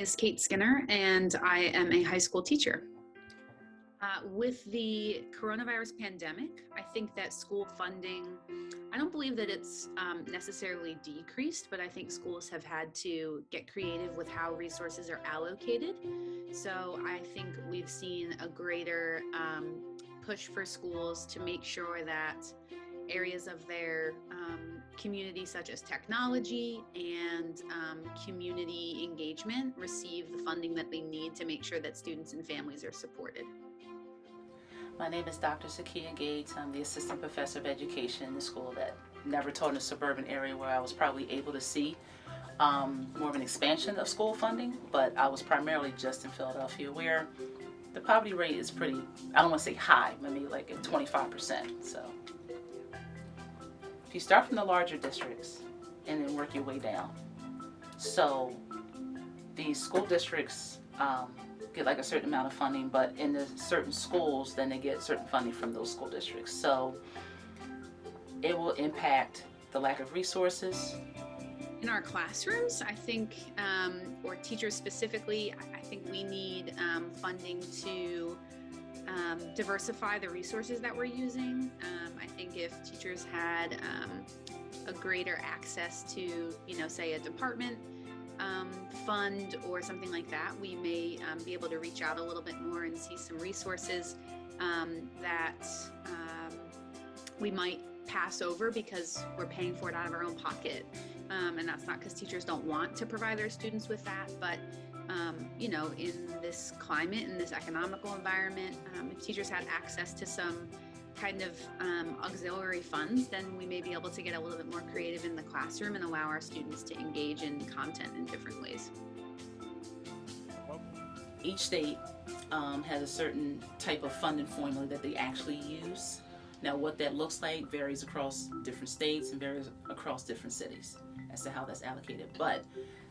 is Kate Skinner, and I am a high school teacher. With the coronavirus pandemic, I think that school funding, I don't believe that it's necessarily decreased, but I think schools have had to get creative with how resources are allocated. So I think we've seen a greater push for schools to make sure that areas of their community, such as technology and community engagement, receive the funding that they need to make sure that students and families are supported. My name is Dr. Sakia Gates. I'm the Assistant Professor of Education in the school that never taught in a suburban area where I was probably able to see more of an expansion of school funding, but I was primarily just in Philadelphia where the poverty rate is pretty, I don't want to say high, maybe like at 25%. So if you start from the larger districts and then work your way down. So these school districts get like a certain amount of funding, but in the certain schools, then they get certain funding from those school districts. So it will impact the lack of resources. In our classrooms, I think, or teachers specifically, I think we need funding to diversify the resources that we're using. I think if teachers had a greater access to, say a department fund or something like that, we may be able to reach out a little bit more and see some resources that we might pass over because we're paying for it out of our own pocket. And that's not because teachers don't want to provide their students with that, but in this climate, in this economical environment, if teachers had access to some kind of auxiliary funds, then we may be able to get a little bit more creative in the classroom and allow our students to engage in content in different ways. Each state has a certain type of funding formula that they actually use. Now what that looks like varies across different states and varies across different cities as to how that's allocated. But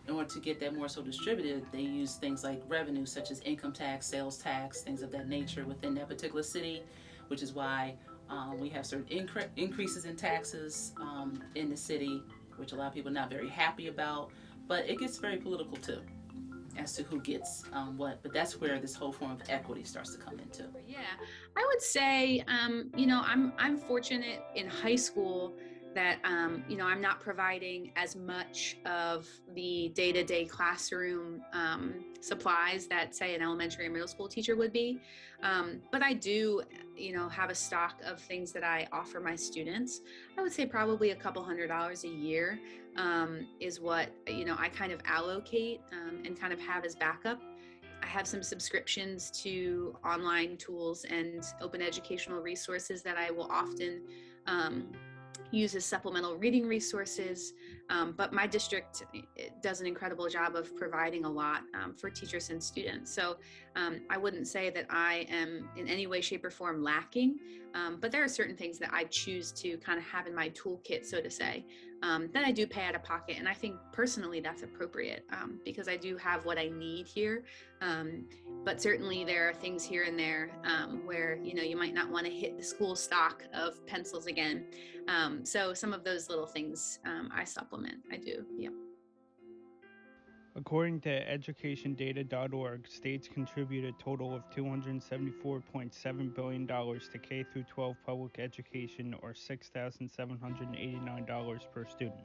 in order to get that more so distributed, they use things like revenue such as income tax, sales tax, things of that nature within that particular city, which is why we have certain increases in taxes in the city, which a lot of people are not very happy about, but it gets very political too as to who gets what, but that's where this whole form of equity starts to come into. Yeah, I would say, I'm fortunate in high school that, I'm not providing as much of the day-to-day classroom supplies that, say, an elementary or middle school teacher would be. But I do, have a stock of things that I offer my students. I would say probably a couple $100s a year is what, I kind of allocate and kind of have as backup. I have some subscriptions to online tools and open educational resources that I will often use as supplemental reading resources, but my district does an incredible job of providing a lot for teachers and students. So I wouldn't say that I am in any way, shape, or form lacking, but there are certain things that I choose to kind of have in my toolkit, so to say, that I do pay out of pocket. And I think personally that's appropriate because I do have what I need here. But certainly there are things here and there where, you might not want to hit the school stock of pencils again. So some of those little things I supplement. I do. Yeah. According to educationdata.org, states contribute a total of $274.7 billion to K-12 public education, or $6,789 per student.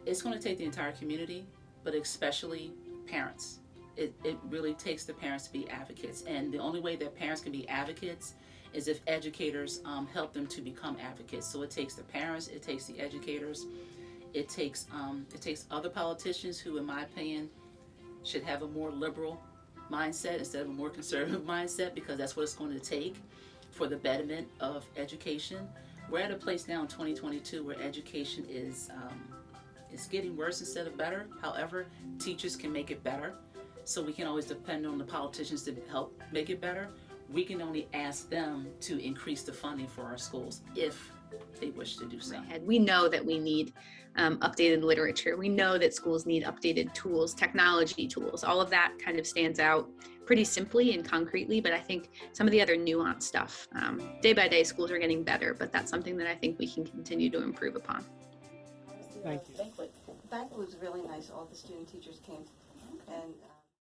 It's going to take the entire community, but especially parents. It really takes the parents to be advocates, and the only way that parents can be advocates is if educators help them to become advocates. So it takes the parents, it takes the educators, it takes other politicians who, in my opinion, should have a more liberal mindset instead of a more conservative mindset, because that's what it's going to take for the betterment of education. We're at a place now in 2022 where education is getting worse instead of better. However, teachers can make it better. So we can always depend on the politicians to help make it better. We can only ask them to increase the funding for our schools if they wish to do so. We know that we need updated literature. We know that schools need updated tools, technology tools. All of that kind of stands out pretty simply and concretely, but I think some of the other nuanced stuff, day by day schools are getting better, but that's something that I think we can continue to improve upon. Thank you. Banquet was really nice. All the student teachers came. and